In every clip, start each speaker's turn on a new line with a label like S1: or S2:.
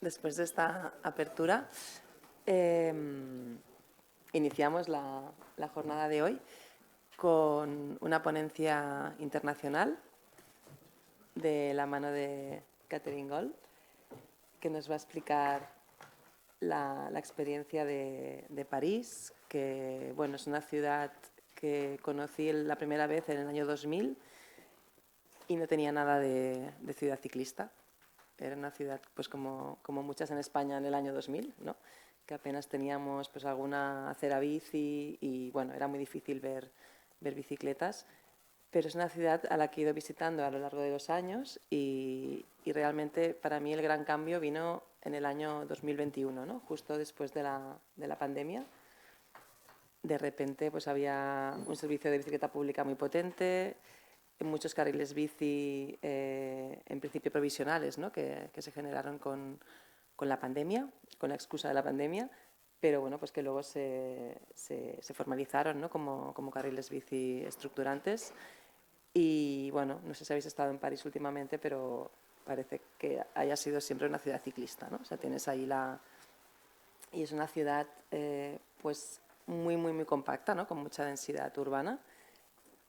S1: después de esta apertura, iniciamos la jornada de hoy con una ponencia internacional de la mano de Gall, que nos va a explicar la experiencia de París, que bueno, es una ciudad que conocí la primera vez en el año 2000 y no tenía nada de ciudad ciclista. Era una ciudad, pues como muchas en España en el año 2000, ¿no? Que apenas teníamos pues alguna acera bici y bueno, era muy difícil ver bicicletas. Pero es una ciudad a la que he ido visitando a lo largo de los años y realmente para mí el gran cambio vino en el año 2021, ¿no? Justo después de la pandemia. De repente pues había un servicio de bicicleta pública muy potente, muchos carriles bici en principio provisionales, ¿no? que se generaron con la pandemia, con la excusa de la pandemia, pero bueno, pues que luego se formalizaron, ¿no? como carriles bici estructurantes. Y bueno, no sé si habéis estado en París últimamente, pero parece que haya sido siempre una ciudad ciclista, ¿no? O sea, tienes ahí y es una ciudad pues muy compacta, ¿no? Con mucha densidad urbana,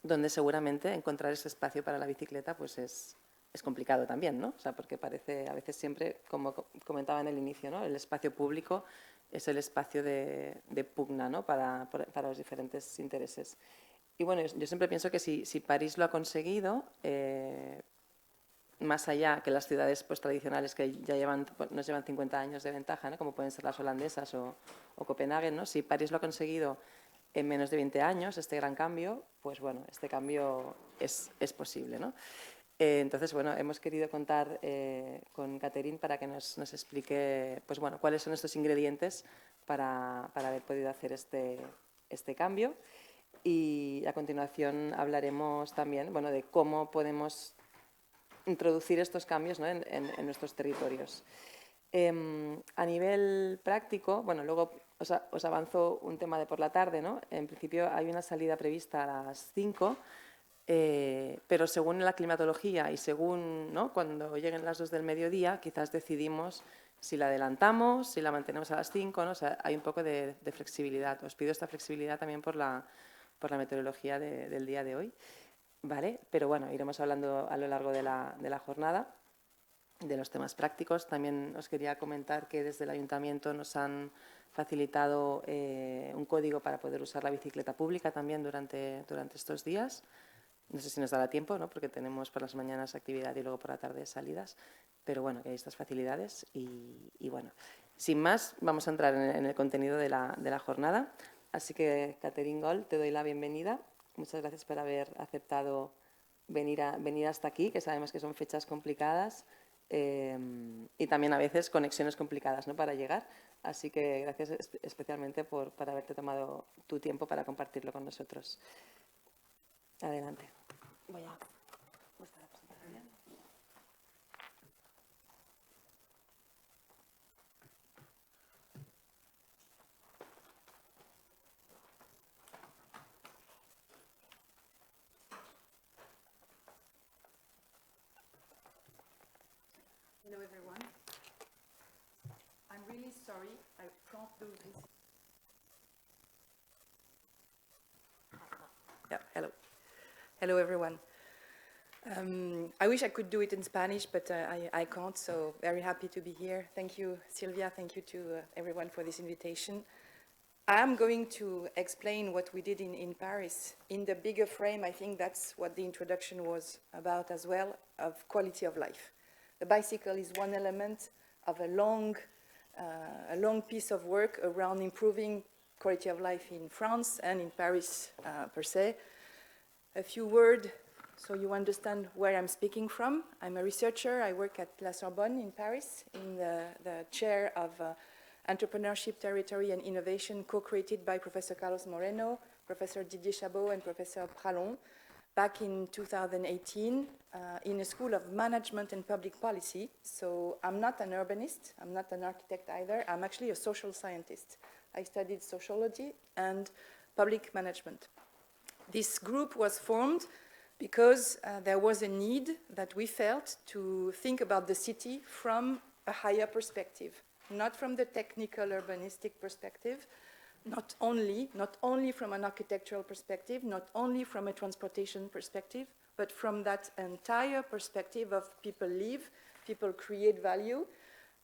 S1: donde seguramente encontrar ese espacio para la bicicleta pues es complicado también, ¿no? O sea, porque parece a veces siempre, como comentaba en el inicio, ¿no? El espacio público es el espacio de pugna, ¿no? para los diferentes intereses. Y bueno, yo siempre pienso que si París lo ha conseguido, más allá que las ciudades pues, tradicionales que ya nos llevan 50 años de ventaja, ¿no? Como pueden ser las holandesas o Copenhague, ¿no? Si París lo ha conseguido en menos de 20 años, este gran cambio, pues bueno, este cambio es posible, ¿no? Entonces, bueno, hemos querido contar con Catherine para que nos explique pues, bueno, cuáles son estos ingredientes para haber podido hacer este cambio. Y a continuación hablaremos también, bueno, de cómo podemos introducir estos cambios, ¿no? en nuestros territorios. A nivel práctico, bueno, luego os avanzo un tema de por la tarde, ¿no? En principio hay una salida prevista a las 5, pero según la climatología y según, ¿no? Cuando lleguen las 2 del mediodía, quizás decidimos si la adelantamos, si la mantenemos a las 5, ¿no? O sea, hay un poco de flexibilidad. Os pido esta flexibilidad también por la meteorología del día de hoy, ¿vale? Pero bueno, iremos hablando a lo largo de la jornada de los temas prácticos. También os quería comentar que desde el Ayuntamiento nos han facilitado un código para poder usar la bicicleta pública también durante estos días. No sé si nos dará tiempo, ¿no? Porque tenemos por las mañanas actividad y luego por la tarde salidas, pero bueno, que hay estas facilidades y bueno, sin más, vamos a entrar en el contenido de la jornada. Así que, Gall, te doy la bienvenida. Muchas gracias por haber aceptado venir hasta aquí, que sabemos que son fechas complicadas y también a veces conexiones complicadas, ¿no? Para llegar. Así que gracias especialmente por haberte tomado tu tiempo para compartirlo con nosotros. Adelante. Voy a mostrar la presentación.
S2: Hello everyone. I'm really sorry I can't do this.
S1: Yeah, hello.
S2: Hello everyone. I wish I could do it in Spanish, but I can't, so very happy to be here. Thank you, Sylvia. Thank you to everyone for this invitation. I am going to explain what we did in Paris. In the bigger frame, I think that's what the introduction was about as well, of quality of life. The bicycle is one element of a long piece of work around improving quality of life in France and in Paris per se. A few words so you understand where I'm speaking from. I'm a researcher. I work at La Sorbonne in Paris in the chair of Entrepreneurship, Territory and Innovation, co-created by Professor Carlos Moreno, Professor Didier Chabot and Professor Pralon back in 2018 in a school of management and public policy. So I'm not an urbanist. I'm not an architect either. I'm actually a social scientist. I studied sociology and public management. This group was formed because there was a need that we felt to think about the city from a higher perspective, not from the technical urbanistic perspective, not only from an architectural perspective, not only from a transportation perspective, but from that entire perspective of people live, people create value,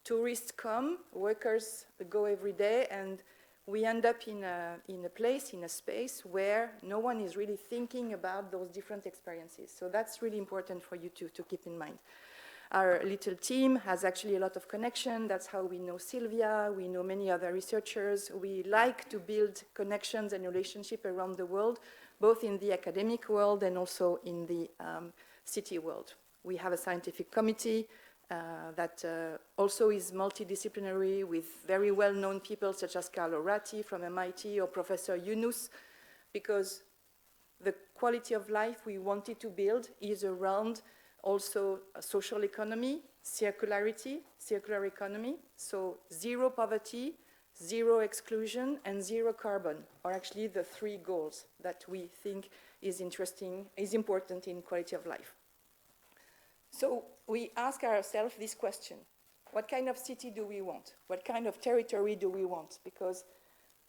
S2: tourists come, workers go every day, and we end up in a place, in a space where no one is really thinking about those different experiences. So that's really important for you to keep in mind. Our little team has actually a lot of connection. That's how we know Sylvia. We know many other researchers. We like to build connections and relationships around the world, both in the academic world and also in the city world. We have a scientific committee that also is multidisciplinary with very well-known people such as Carlo Ratti from MIT or Professor Yunus, because the quality of life we wanted to build is around also a social economy, circularity, circular economy, so zero poverty, zero exclusion, and zero carbon are actually the three goals that we think is important in quality of life. So we ask ourselves this question: what kind of city do we want? What kind of territory do we want? Because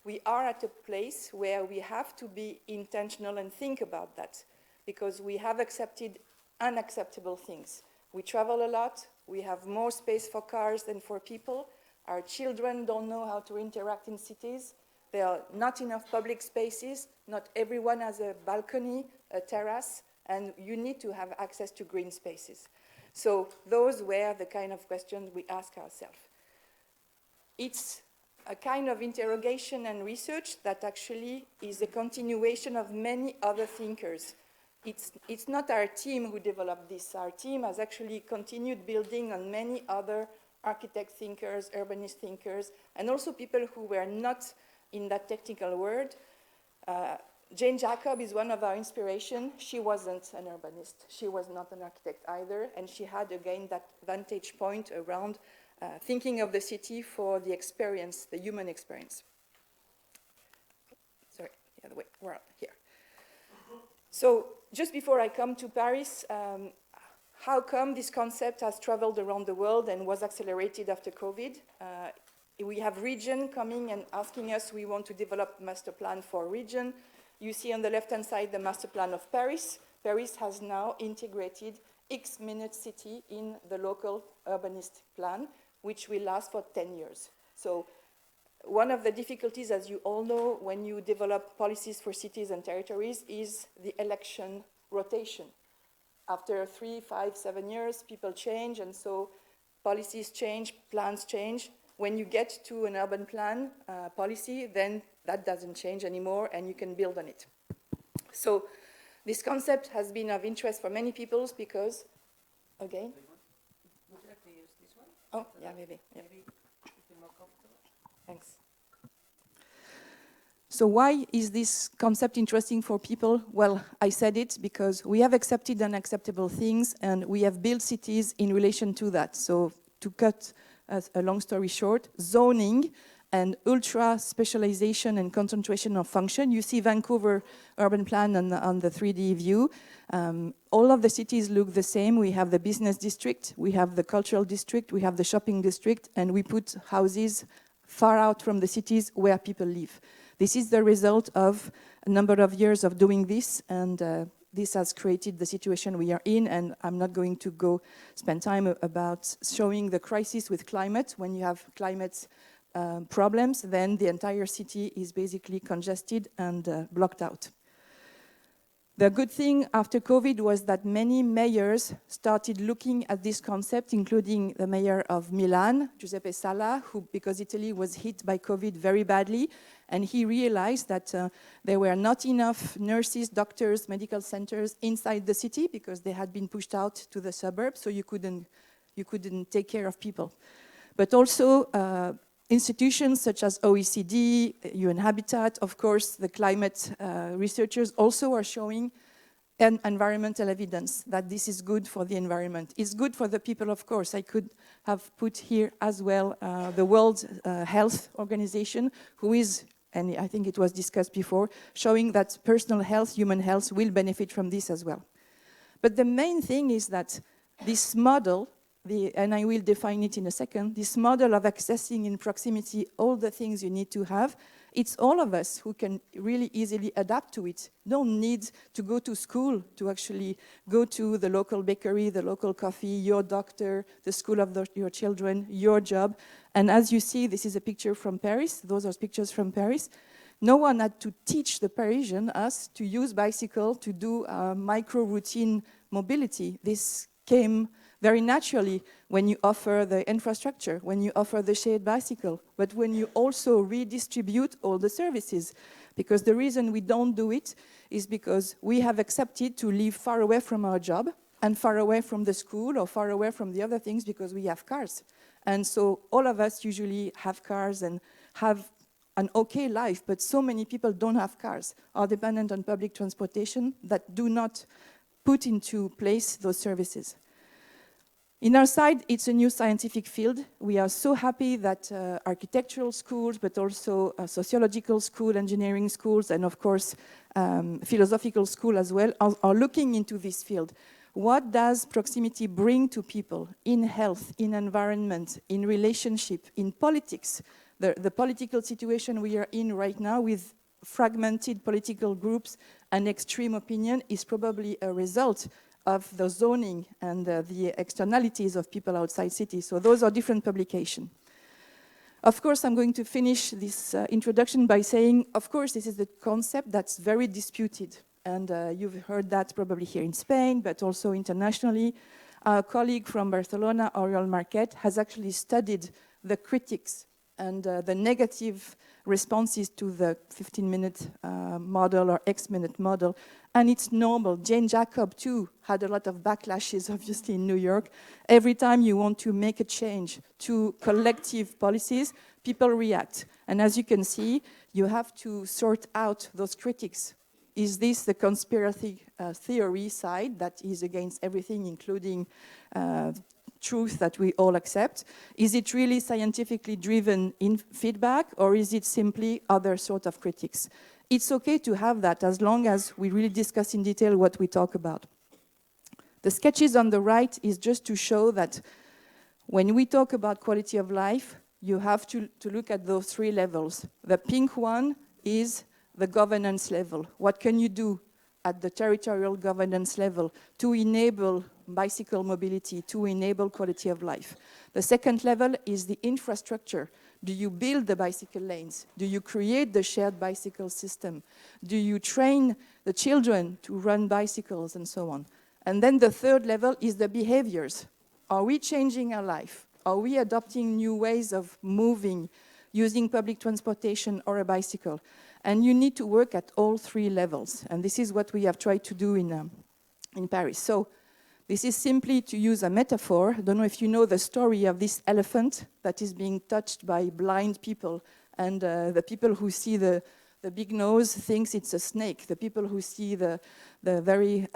S2: we are at a place where we have to be intentional and think about that, because we have accepted unacceptable things. We travel a lot, we have more space for cars than for people, our children don't know how to interact in cities, there are not enough public spaces, not everyone has a balcony, a terrace, and you need to have access to green spaces. So those were the kind of questions we ask ourselves. It's a kind of interrogation and research that actually is a continuation of many other thinkers. It's not our team who developed this. Our team has actually continued building on many other architect thinkers, urbanist thinkers, and also people who were not in that technical world. Jane Jacob is one of our inspirations. She wasn't an urbanist. She was not an architect either, and she had, again, that vantage point around thinking of the city for the experience, the human experience. Sorry, the other way, we're here. So just before I come to Paris, how come this concept has traveled around the world and was accelerated after COVID? We have region coming and asking us, we want to develop master plan for region. You see on the left-hand side the master plan of Paris. Paris has now integrated X-minute city in the local urbanist plan, which will last for 10 years. So one of the difficulties, as you all know, when you develop policies for cities and territories is the election rotation. After 3, 5, 7 years, people change, and so policies change, plans change. When you get to an urban plan policy, then that doesn't change anymore, and you can build on it. So this concept has been of interest for many people because, again?
S1: Would you like to use this one?
S2: Oh, yeah, maybe. Yeah.
S1: Maybe feel more comfortable.
S2: Thanks. So why is this concept interesting for people? Well, I said it because we have accepted unacceptable things, and we have built cities in relation to that. So to cut a long story short, zoning and ultra specialization and concentration of function. You see Vancouver urban plan on the 3D view. All of the cities look the same. We have the business district, we have the cultural district, we have the shopping district, and we put houses far out from the cities where people live. This is the result of a number of years of doing this, and this has created the situation we are in, and I'm not going to go spend time about showing the crisis with climate. When you have climate problems, then the entire city is basically congested and blocked out. The good thing after COVID was that many mayors started looking at this concept, including the mayor of Milan, Giuseppe Sala, who, because Italy was hit by COVID very badly, and he realized that there were not enough nurses, doctors, medical centers inside the city because they had been pushed out to the suburbs, so you couldn't take care of people. But also institutions such as OECD, UN Habitat, of course, the climate researchers also are showing environmental evidence that this is good for the environment. It's good for the people, of course. I could have put here as well the World Health Organization, who is, and I think it was discussed before, showing that personal health, human health, will benefit from this as well. But the main thing is that this model
S3: and I will define it in a second, this model of accessing in proximity all the things you need to have, it's all of us who can really easily adapt to it. Don't need to go to school to actually go to the local bakery, the local coffee, your doctor, the school of your children, your job. And as you see, this is a picture from Paris. Those are pictures from Paris. No one had to teach the Parisian, us, to use bicycle, to do micro-routine mobility. This came very naturally when you offer the infrastructure, when you offer the shared bicycle, but when you also redistribute all the services. Because the reason we don't do it is because we have accepted to live far away from our job and far away from the school or far away from the other things because we have cars. And so all of us usually have cars and have an okay life, but so many people don't have cars, are dependent on public transportation that do not put into place those services. In our side, it's a new scientific field. We are so happy that architectural schools, but also sociological school, engineering schools, and of course, philosophical school as well, are looking into this field. What does proximity bring to people in health, in environment, in relationship, in politics? The political situation we are in right now with fragmented political groups and extreme opinion is probably a result of the zoning and the externalities of people outside cities. So those are different publications. Of course, I'm going to finish this introduction by saying, of course, this is a concept that's very disputed. And you've heard that probably here in Spain, but also internationally. Our colleague from Barcelona, Oriol Marquet, has actually studied the critics and the negative responses to the 15-minute model or X-minute model. And it's normal. Jane Jacob, too, had a lot of backlashes, obviously, in New York. Every time you want to make a change to collective policies, people react. And as you can see, you have to sort out those critics. Is this the conspiracy theory side that is against everything, including truth that we all accept? Is it really scientifically driven in feedback, or is it simply other sort of critics? It's okay to have that as long as we really discuss in detail what we talk about. The sketches on the right is just to show that when we talk about quality of life, you have to look at those three levels. The pink one is the governance level. What can you do at the territorial governance level to enable bicycle mobility, to enable quality of life? The second level is the infrastructure. Do you build the bicycle lanes? Do you create the shared bicycle system? Do you train the children to run bicycles and so on? And then the third level is the behaviors. Are we changing our life? Are we adopting new ways of moving, using public transportation or a bicycle? And you need to work at all three levels. And this is what we have tried to do in Paris. So this is simply to use a metaphor. I don't know if you know the story of this elephant that is being touched by blind people. And the people who see the big nose thinks it's a snake. The people who see the very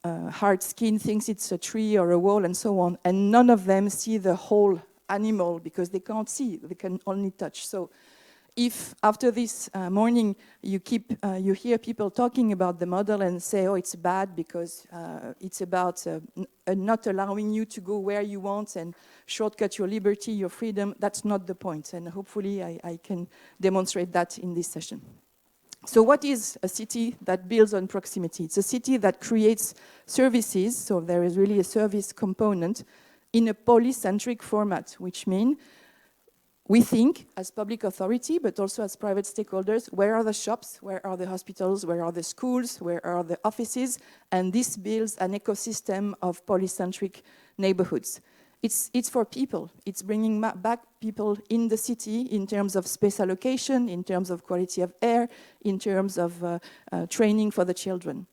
S3: hard skin thinks it's a tree or a wall and so on. And none of them see the whole animal because they can't see. They can only touch. So if after this morning you hear people talking about the model and say, oh, it's bad because it's about not allowing you to go where you want and shortcut your liberty, your freedom, that's not the point. And hopefully I can demonstrate that in this session. So what is a city that builds on proximity? It's a city that creates services, so there is really a service component in a polycentric format, which means we think, as public authority, but also as private stakeholders, where are the shops, where are the hospitals, where are the schools, where are the offices, and this builds an ecosystem of polycentric neighborhoods. It's for people. It's bringing back people in the city in terms of space allocation, in terms of quality of air, in terms of training for the children.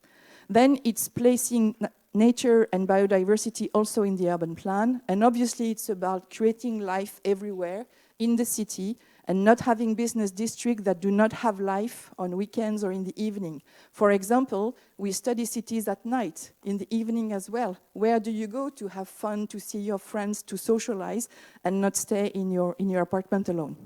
S3: Then it's placing nature and biodiversity also in the urban plan, and obviously it's about creating life everywhere in the city and not having business districts that do not have life on weekends or in the evening. For example, we study cities at night, in the evening as well. Where do you go to have fun, to see your friends, to socialize, and not stay in your apartment alone?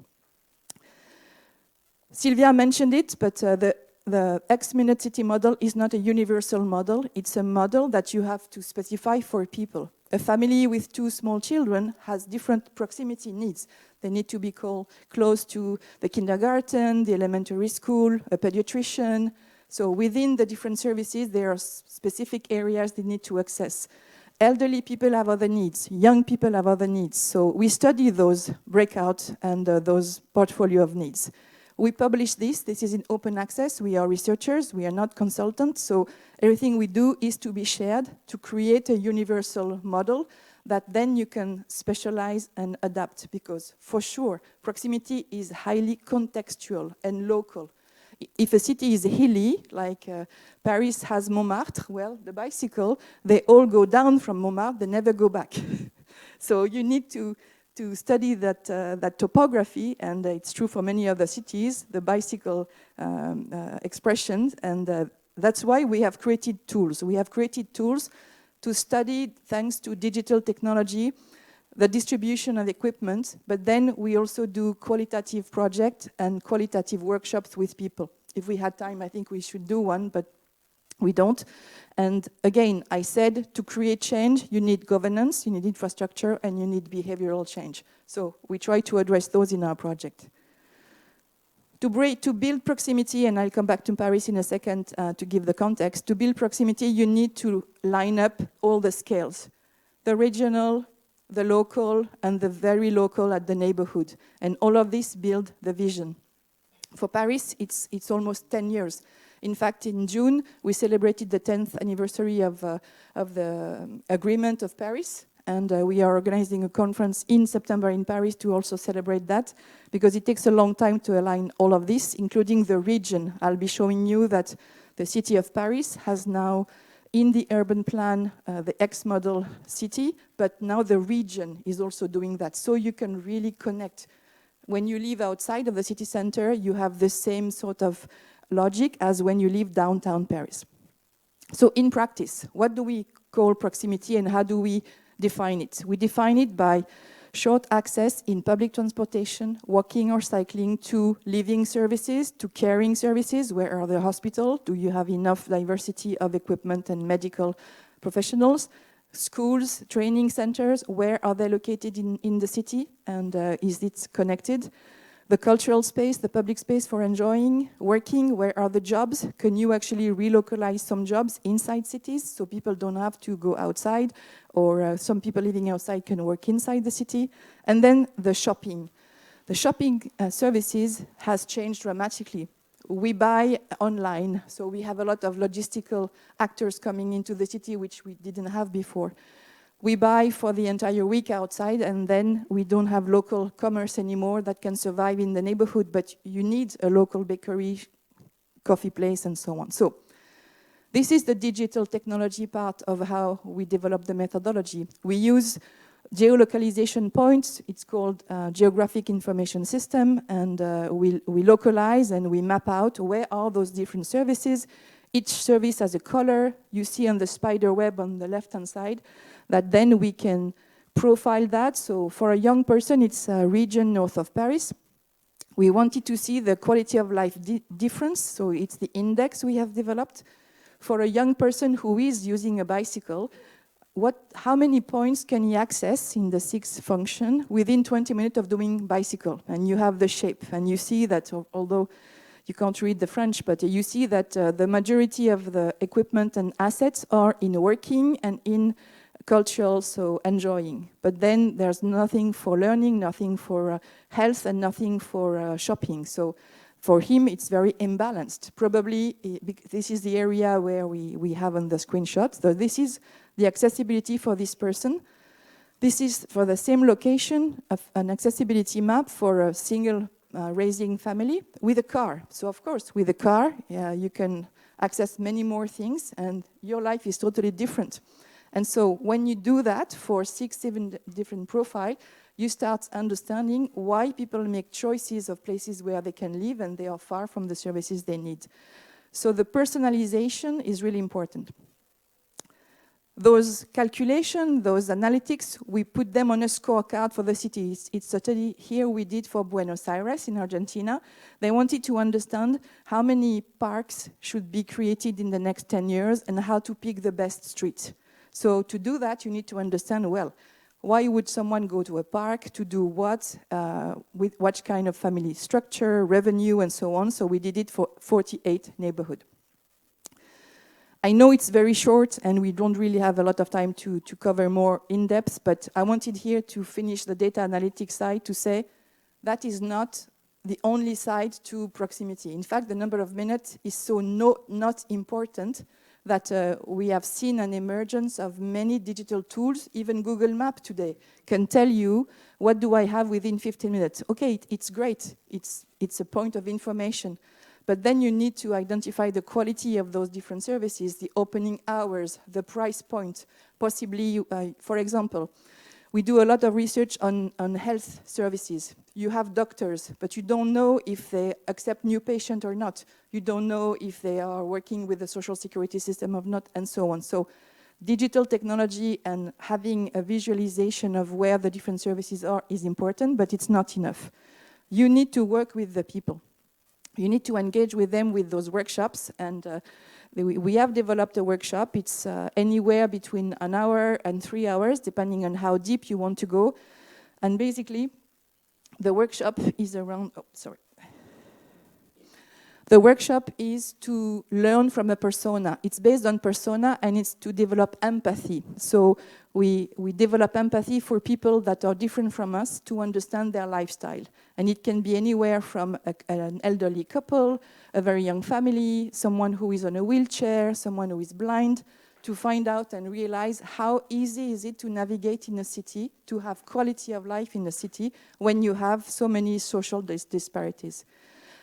S3: Sylvia mentioned it, but the X-minute city model is not a universal model. It's a model that you have to specify for people. A family with 2 small children has different proximity needs. They need to be close to the kindergarten, the elementary school, a pediatrician. So within the different services, there are specific areas they need to access. Elderly people have other needs. Young people have other needs. So we study those breakouts and those portfolio of needs. We publish this. This is in open access. We are researchers. We are not consultants. So everything we do is to be shared to create a universal model that then you can specialize and adapt, because for sure, proximity is highly contextual and local. If a city is hilly, like Paris has Montmartre, well, the bicycle, they all go down from Montmartre, they never go back. So you need to study that topography, and it's true for many other cities, the bicycle expressions, and that's why we have created tools. We have created tools to study, thanks to digital technology, the distribution of equipment, but then we also do qualitative projects and qualitative workshops with people. If we had time, I think we should do one, but we don't. And again, I said to create change, you need governance, you need infrastructure, and you need behavioral change. So we try to address those in our project. To build proximity, and I'll come back to Paris in a second to give the context, to build proximity, you need to line up all the scales, the regional, the local, and the very local at the neighborhood. And all of this build the vision. For Paris, it's almost 10 years. In fact, in June, we celebrated the 10th anniversary of the Agreement of Paris. And we are organizing a conference in September in Paris to also celebrate that, because it takes a long time to align all of this, including the region. I'll be showing you that the city of Paris has now, in the urban plan, the X-model city, but now the region is also doing that. So you can really connect. When you live outside of the city center, you have the same sort of logic as when you live downtown Paris. So in practice, what do we call proximity and how do we define it? We define it by short access in public transportation, walking or cycling, to living services, to caring services. Where are the hospitals? Do you have enough diversity of equipment and medical professionals? Schools, training centers, where are they located in the city? And is it connected? The cultural space, the public space for enjoying, working, where are the jobs? Can you actually relocalize some jobs inside cities so people don't have to go outside, or some people living outside can work inside the city? And then the shopping. The shopping services has changed dramatically. We buy online, so we have a lot of logistical actors coming into the city, which we didn't have before. We buy for the entire week outside, and then we don't have local commerce anymore that can survive in the neighborhood, but you need a local bakery, coffee place, and so on. So this is the digital technology part of how we develop the methodology. We use geolocalization points. It's called geographic information system, and we localize and we map out where are those different services. Each service has a color. You see on the spider web on the left-hand side that then we can profile that. So for a young person, it's a region north of Paris. We wanted to see the quality of life difference, so it's the index we have developed. For a young person who is using a bicycle, how many points can he access in the 6 function within 20 minutes of doing bicycle? And you have the shape, and you see that although you can't read the French, but you see that the majority of the equipment and assets are in working and in cultural, so enjoying. But then there's nothing for learning, nothing for health, and nothing for shopping. So for him, it's very imbalanced. Probably this is the area where we have on the screenshot. So this is the accessibility for this person. This is for the same location of an accessibility map for a single raising family with a car. So of course, with a car, you can access many more things, and your life is totally different. And so when you do that for 6, 7 different profiles, you start understanding why people make choices of places where they can live and they are far from the services they need. So the personalization is really important. Those calculations, those analytics, we put them on a scorecard for the cities. It's a study here we did for Buenos Aires in Argentina. They wanted to understand how many parks should be created in the next 10 years and how to pick the best streets. So to do that, you need to understand, well, why would someone go to a park, to do what, with what kind of family structure, revenue, and so on. So we did it for 48 neighborhoods. I know it's very short and we don't really have a lot of time to cover more in depth, but I wanted here to finish the data analytics side to say that is not the only side to proximity. In fact, the number of minutes is so not important that we have seen an emergence of many digital tools. Even Google Maps today can tell you, what do I have within 15 minutes? Okay, it's great. It's a point of information. But then you need to identify the quality of those different services, the opening hours, the price point, possibly, for example, we do a lot of research on health services. You have doctors, but you don't know if they accept new patients or not. You don't know if they are working with the social security system or not, and so on. So digital technology and having a visualization of where the different services are is important, but it's not enough. You need to work with the people. You need to engage with them with those workshops, and we have developed a workshop. It's anywhere between an hour and 3 hours, depending on how deep you want to go. And basically, the workshop is around, The workshop is to learn from a persona. It's based on persona, and it's to develop empathy. So we develop empathy for people that are different from us to understand their lifestyle. And it can be anywhere from an elderly couple, a very young family, someone who is on a wheelchair, someone who is blind, to find out and realize how easy is it to navigate in a city, to have quality of life in a city when you have so many social disparities.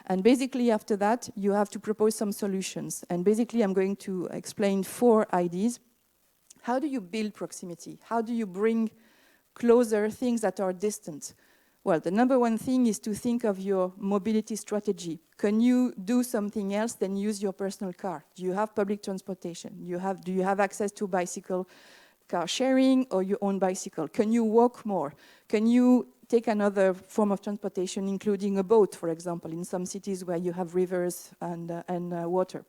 S3: And basically, after that, you have to propose some solutions. And basically, I'm going to explain 4 ideas. How do you build proximity? How do you bring closer things that are distant? Well, the number one thing is to think of your mobility strategy. Can you do something else than use your personal car? Do you have public transportation? Do you have access to bicycle, car sharing, or your own bicycle? Can you walk more? Can you take another form of transportation, including a boat, for example, in some cities where you have rivers and water?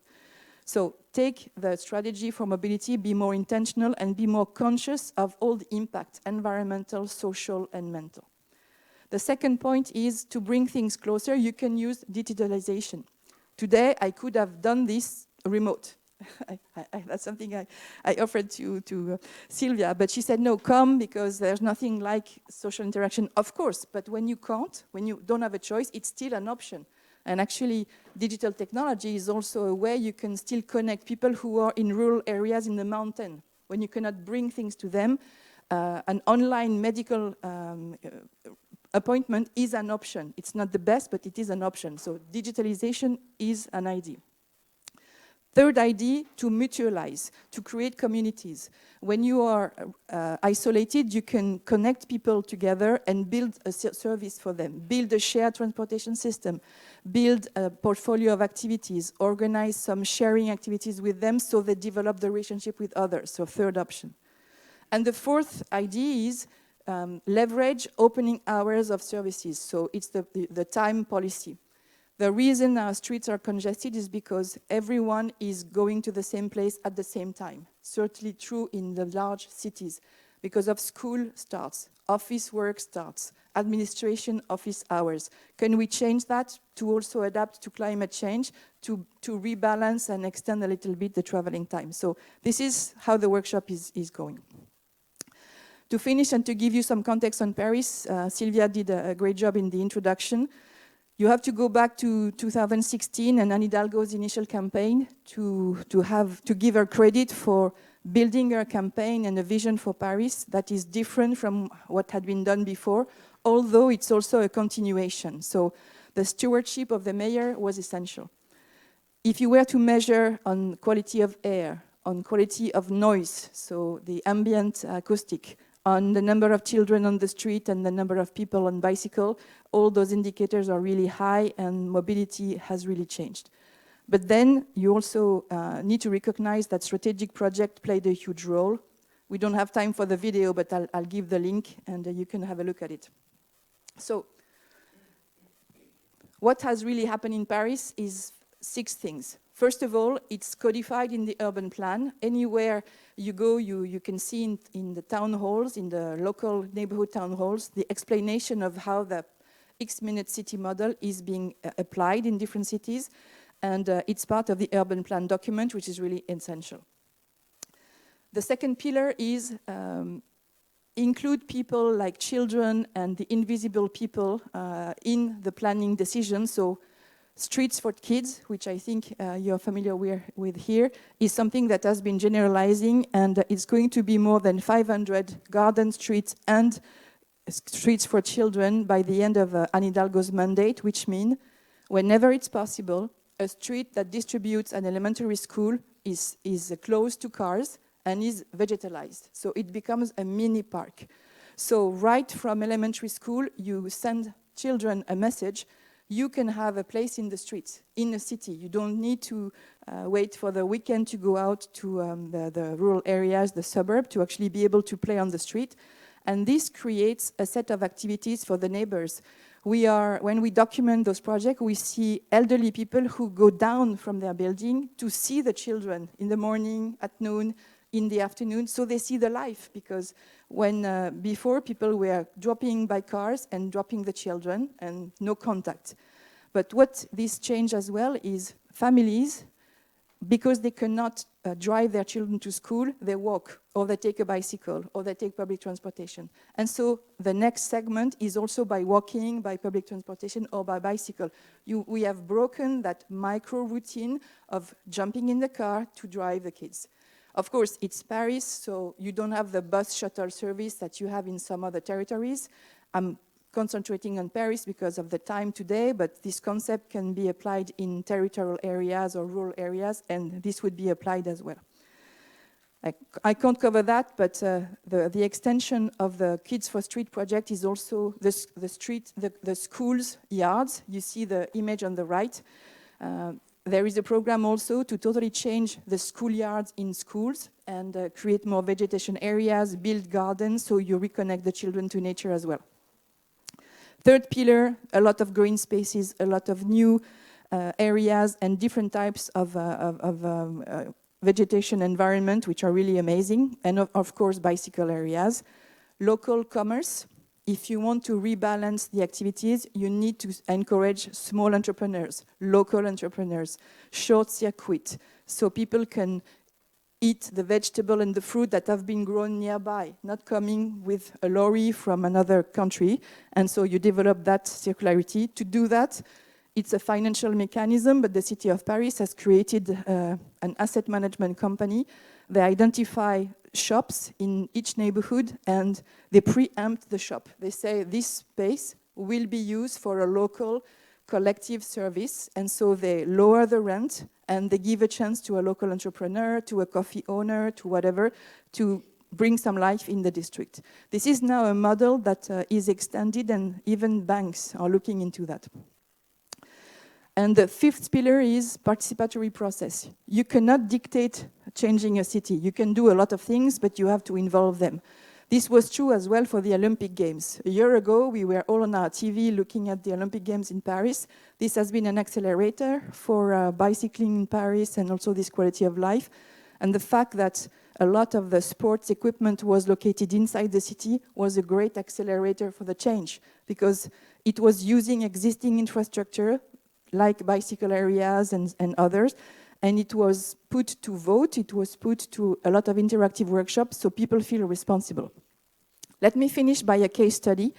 S3: So take the strategy for mobility, be more intentional, and be more conscious of all the impact, environmental, social, and mental. The second point is to bring things closer. You can use digitalization. Today, I could have done this remote. That's something I offered to Sylvia, but she said, no, come, because there's nothing like social interaction, of course, but when you can't, when you don't have a choice, it's still an option. And actually, digital technology is also a way you can still connect people who are in rural areas in the mountain. When you cannot bring things to them, an online medical appointment is an option. It's not the best, but it is an option. So digitalization is an idea. Third idea, to mutualize, to create communities. When you are isolated, you can connect people together and build a service for them, build a shared transportation system, build a portfolio of activities, organize some sharing activities with them so they develop the relationship with others. So third option. And the fourth idea is leverage opening hours of services. So it's the time policy. The reason our streets are congested is because everyone is going to the same place at the same time. Certainly true in the large cities, because of school starts, office work starts, administration office hours. Can we change that to also adapt to climate change, to rebalance and extend a little bit the traveling time? So this is how the workshop is going. To finish and to give you some context on Paris, Sylvia did a great job in the introduction. You have to go back to 2016 and Anne Hidalgo's initial campaign to give her credit for building her campaign and a vision for Paris that is different from what had been done before, although it's also a continuation. So the stewardship of the mayor was essential. If you were to measure on quality of air, on quality of noise, so the ambient acoustic, on the number of children on the street and the number of people on bicycle, all those indicators are really high and mobility has really changed. But then you also need to recognize that strategic project played a huge role. We don't have time for the video, but I'll give the link and you can have a look at it. So what has really happened in Paris is 6 things. First of all, it's codified in the urban plan. Anywhere you go, you can see in the town halls, in the local neighborhood town halls, the explanation of how the X-minute city model is being applied in different cities. And it's part of the urban plan document, which is really essential. The second pillar is include people like children and the invisible people in the planning decision. So streets for kids, which I think you're familiar with here, is something that has been generalizing, and it's going to be more than 500 garden streets and streets for children by the end of Anne Hidalgo's mandate, which means whenever it's possible, a street that distributes an elementary school is close to cars and is vegetalized. So it becomes a mini park. So right from elementary school, you send children a message. You can have a place in the streets, in a city. You don't need to wait for the weekend to go out to the rural areas, the suburb, to actually be able to play on the street. And this creates a set of activities for the neighbors. When we document those projects, we see elderly people who go down from their building to see the children in the morning, at noon, in the afternoon, so they see the life. Because when before, people were dropping by cars and dropping the children and no contact. But what this changed as well is families, because they cannot drive their children to school, they walk, or they take a bicycle, or they take public transportation. And so the next segment is also by walking, by public transportation, or by bicycle. We have broken that micro routine of jumping in the car to drive the kids. Of course, it's Paris, so you don't have the bus shuttle service that you have in some other territories. I'm concentrating on Paris because of the time today, but this concept can be applied in territorial areas or rural areas, and this would be applied as well. I can't cover that, but the extension of the Kids for Street project is also the schools' yards. You see the image on the right. There is a program also to totally change the schoolyards in schools and create more vegetation areas, build gardens, so you reconnect the children to nature as well. Third pillar, a lot of green spaces, a lot of new areas and different types of vegetation environment, which are really amazing. And of course, bicycle areas. Local commerce. If you want to rebalance the activities, you need to encourage small entrepreneurs, local entrepreneurs, short circuit, so people can eat the vegetable and the fruit that have been grown nearby, not coming with a lorry from another country. And so you develop that circularity. To do that, it's a financial mechanism, but the city of Paris has created an asset management company. They identify shops in each neighborhood and they preempt the shop. They say this space will be used for a local collective service, and so they lower the rent and they give a chance to a local entrepreneur, to a coffee owner, to whatever, to bring some life in the district. This is now a model that is extended, and even banks are looking into that. And the fifth pillar is participatory process. You cannot dictate changing a city. You can do a lot of things, but you have to involve them. This was true as well for the Olympic Games. A year ago, we were all on our TV looking at the Olympic Games in Paris. This has been an accelerator for bicycling in Paris and also this quality of life. And the fact that a lot of the sports equipment was located inside the city was a great accelerator for the change, because it was using existing infrastructure like bicycle areas and others, and it was put to vote, it was put to a lot of interactive workshops, so people feel responsible. Let me finish by a case study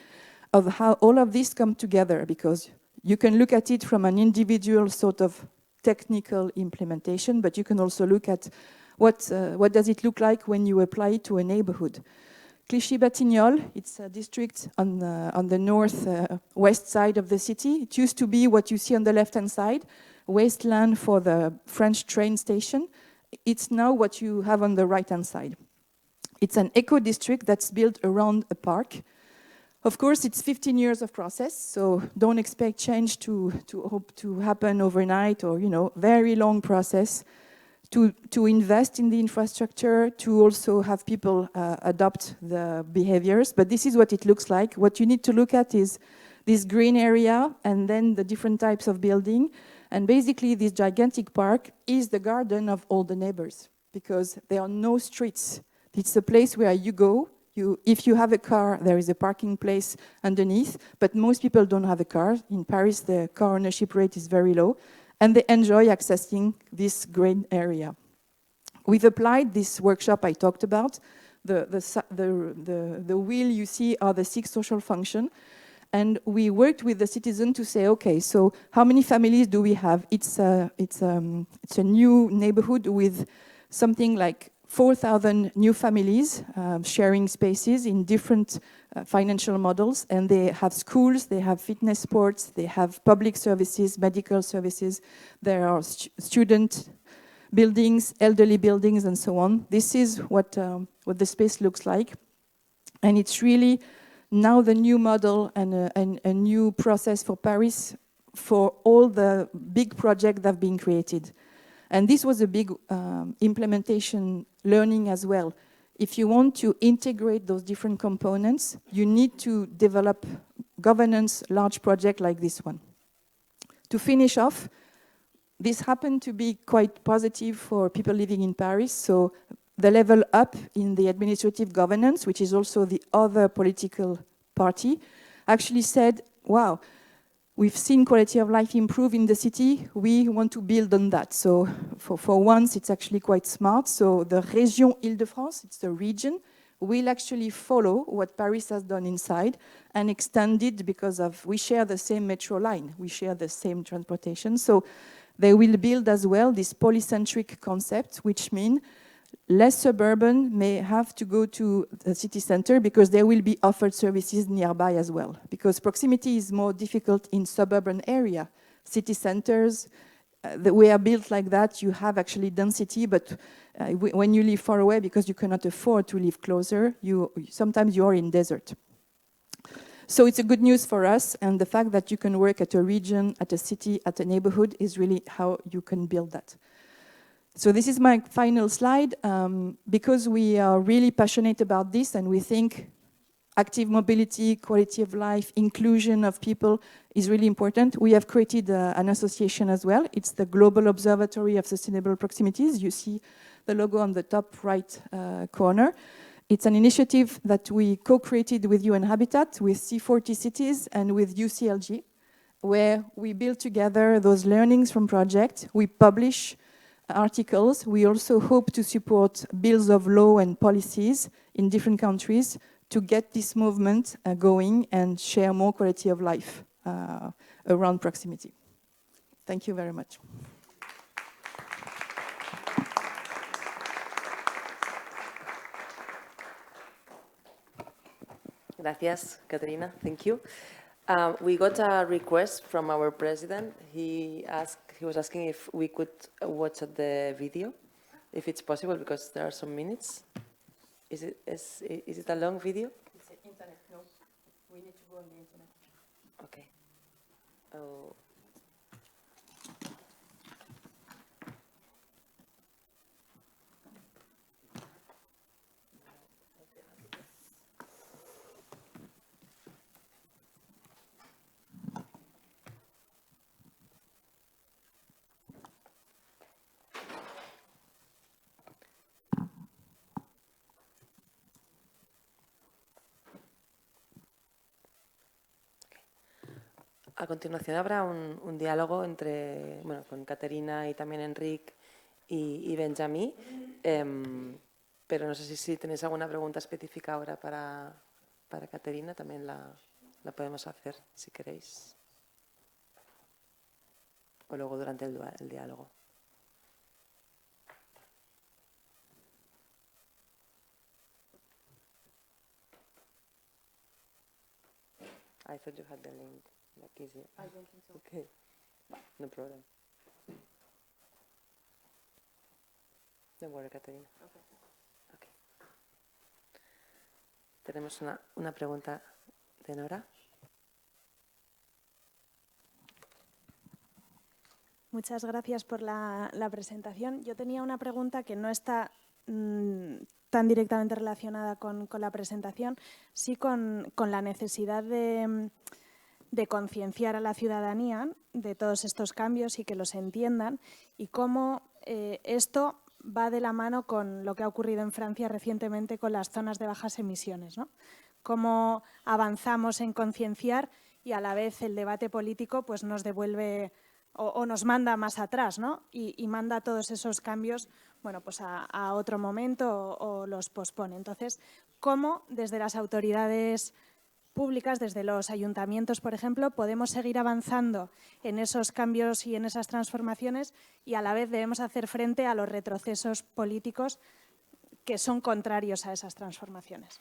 S3: of how all of this come together, because you can look at it from an individual sort of technical implementation, but you can also look at what does it look like when you apply it to a neighborhood. Clichy-Batignolles, it's a district on the north-west side of the city. It used to be what you see on the left-hand side, wasteland for the French train station. It's now what you have on the right-hand side. It's an eco-district that's built around a park. Of course, it's 15 years of process, so don't expect change to hope to happen overnight, or, very long process. To invest in the infrastructure, to also have people adopt the behaviors. But this is what it looks like. What you need to look at is this green area and then the different types of building. And basically, this gigantic park is the garden of all the neighbors, because there are no streets. It's a place where you go. If you have a car, there is a parking place underneath, but most people don't have a car. In Paris, the car ownership rate is very low, and they enjoy accessing this green area. We've applied this workshop I talked about. The wheel you see are the 6 social functions. And we worked with the citizen to say, okay, so how many families do we have? It's a new neighborhood with something like 4,000 new families sharing spaces in different financial models. And they have schools, they have fitness sports, they have public services, medical services. There are student buildings, elderly buildings, and so on. This is what the space looks like. And it's really now the new model and a new process for Paris for all the big projects that have been created. And this was a big implementation learning as well. If you want to integrate those different components, you need to develop governance large projects like this one. To finish off, this happened to be quite positive for people living in Paris. So the level up in the administrative governance, which is also the other political party, actually said, wow, we've seen quality of life improve in the city. We want to build on that. So for once, it's actually quite smart. So the Région Île-de-France, it's the region, will actually follow what Paris has done inside and extend it because we share the same metro line. We share the same transportation. So they will build as well this polycentric concept, which means less suburban may have to go to the city center because there will be offered services nearby as well. Because proximity is more difficult in suburban area. City centers, we are built like that. You have actually density, but when you live far away, because you cannot afford to live closer, sometimes you are in desert. So it's a good news for us, and the fact that you can work at a region, at a city, at a neighborhood is really how you can build that. So this is my final slide. Because we are really passionate about this and we think active mobility, quality of life, inclusion of people is really important, we have created an association as well. It's the Global Observatory of Sustainable Proximities. You see the logo on the top right corner. It's an initiative that we co-created with UN Habitat, with C40 cities, and with UCLG, where we build together those learnings from projects. We publish articles. We also hope to support bills of law and policies in different countries to get this movement going and share more quality of life around proximity. Thank you very much.
S1: Gracias, Caterina. Thank you. We got a request from our president. He was asking if we could watch the video, if it's possible, because there are some minutes. Is it a long video?
S3: It's the internet. No, we need to go on the internet.
S1: Okay. Oh. A continuación habrá un diálogo con Caterina y también Enric y Benjamí, pero no sé si tenéis alguna pregunta específica ahora para Caterina, también la podemos hacer si queréis, o luego durante el diálogo. I thought you had the link. Like easier.
S3: I don't think so.
S1: Okay, no problem. Don't worry, Caterina. Okay. Tenemos una pregunta de Nora.
S4: Muchas gracias por la presentación. Yo tenía una pregunta que no está tan directamente relacionada con la presentación, sí con la necesidad de concienciar a la ciudadanía de todos estos cambios y que los entiendan, y cómo esto va de la mano con lo que ha ocurrido en Francia recientemente con las zonas de bajas emisiones, ¿no? Cómo avanzamos en concienciar y a la vez el debate político pues, nos devuelve o nos manda más atrás, ¿no? Y manda todos esos cambios bueno, pues a otro momento o los pospone. Entonces, ¿cómo desde las autoridades públicas, desde los ayuntamientos, por ejemplo, podemos seguir avanzando en esos cambios y en esas transformaciones y a la vez debemos hacer frente a los retrocesos políticos que son contrarios a esas transformaciones?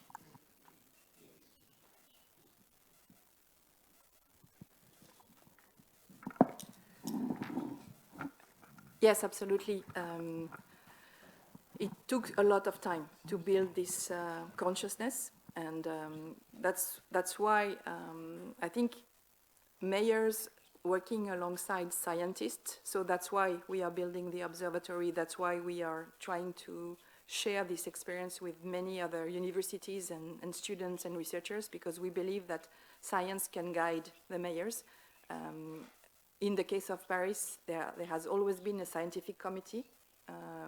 S2: Yes, absolutely. It took a lot of time to build this consciousness, and that's why I think mayors working alongside scientists, so that's why we are building the observatory, that's why we are trying to share this experience with many other universities and students and researchers, because we believe that science can guide the mayors. In the case of Paris, there has always been a scientific committee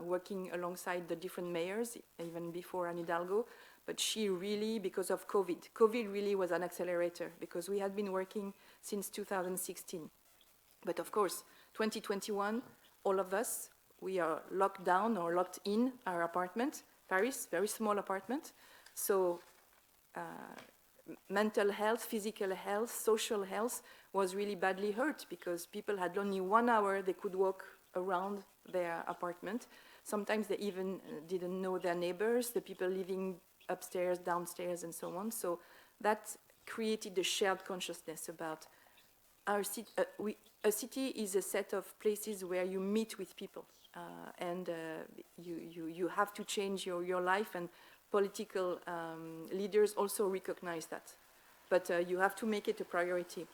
S2: working alongside the different mayors, even before Anne Hidalgo, but she really, because of COVID really was an accelerator, because we had been working since 2016. But of course, 2021, all of us, we are locked down or locked in our apartment, Paris, very small apartment, so mental health, physical health, social health was really badly hurt because people had only 1 hour they could walk around their apartment. Sometimes they even didn't know their neighbors, the people living upstairs, downstairs, and so on. So that created a shared consciousness about our city. A city is a set of places where you meet with people, and you have to change your life, and political leaders also recognize that. But you have to make it a priority.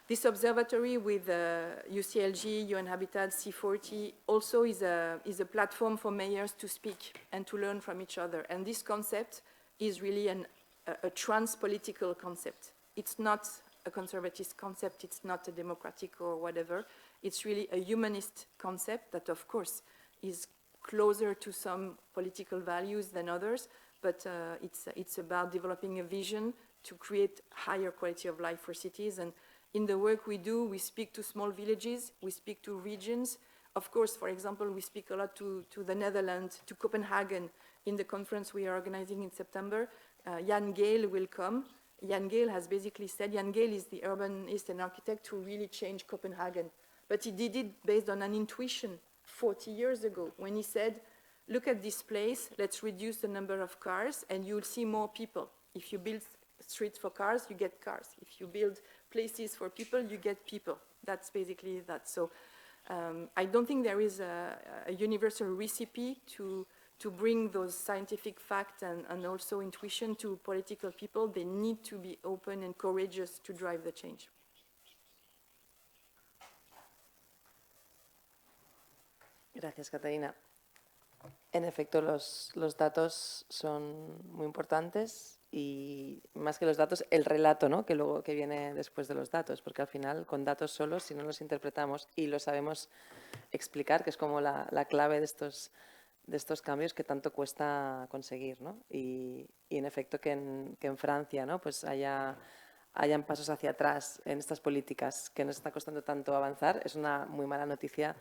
S2: This observatory with UCLG, UN Habitat, C40 also is a platform for mayors to speak and to learn from each other. And this concept is really a trans-political concept. It's not a conservative concept, it's not a democratic or whatever. It's really a humanist concept that, of course, is closer to some political values than others, but it's about developing a vision to create higher quality of life for cities. And in the work we do, we speak to small villages, we speak to regions. Of course, for example, we speak a lot to the Netherlands, to Copenhagen. In the conference we are organizing in September, Jan Gall will come. Jan Gall has basically said, Jan Gall is the urbanist and architect who really changed Copenhagen. But he did it based on an intuition 40 years ago when he said, look at this place, let's reduce the number of cars and you'll see more people. If you build streets for cars, you get cars. If you build places for people, you get people. That's basically that. So I don't think there is a universal recipe to bring those scientific facts and also intuition to political people. They need to be open and courageous to drive the change.
S1: Gracias, Caterina. En efecto, los datos son muy importantes y más que los datos, el relato, ¿no? que viene después de los datos, porque al final con datos solos, si no los interpretamos y los sabemos explicar, que es como la clave de estos cambios que tanto cuesta conseguir, ¿no? Y en efecto que en Francia, ¿no? pues hayan pasos hacia atrás en estas políticas que nos está costando tanto avanzar, es una muy mala noticia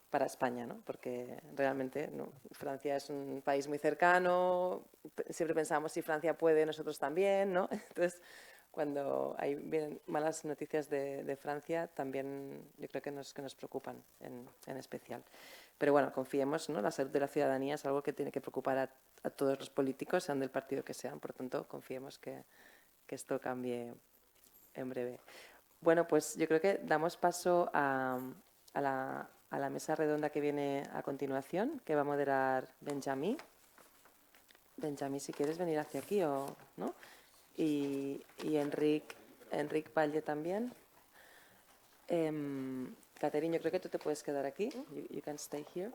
S1: para España, ¿no? Porque realmente ¿no? Francia es un país muy cercano, siempre pensamos si Francia puede, nosotros también, ¿no? Entonces, cuando vienen malas noticias de Francia, también yo creo que nos preocupan en especial. Pero bueno, confiemos, ¿no? La salud de la ciudadanía es algo que tiene que preocupar a todos los políticos, sean del partido que sean, por lo tanto, confiemos que esto cambie en breve. Bueno, pues yo creo que damos paso a la mesa redonda que viene a continuación, que va a moderar Benjamí. Benjamí, si quieres venir hacia aquí o no. Y Enric Valle también. Caterina, yo creo que tú te puedes quedar aquí. You can stay here.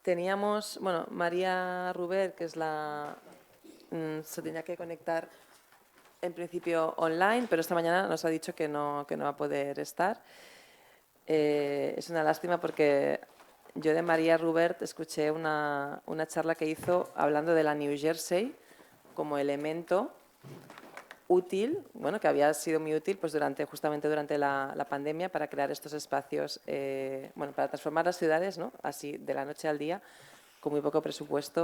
S1: Teníamos, bueno, María Ruber, que es se tenía que conectar en principio online, pero esta mañana nos ha dicho que no va a poder estar. Es una lástima porque yo de María Rubert escuché una charla que hizo hablando de la New Jersey como elemento útil, bueno, que había sido muy útil pues justamente durante la pandemia para crear estos espacios, bueno, para transformar las ciudades, ¿no? Así de la noche al día, con muy poco presupuesto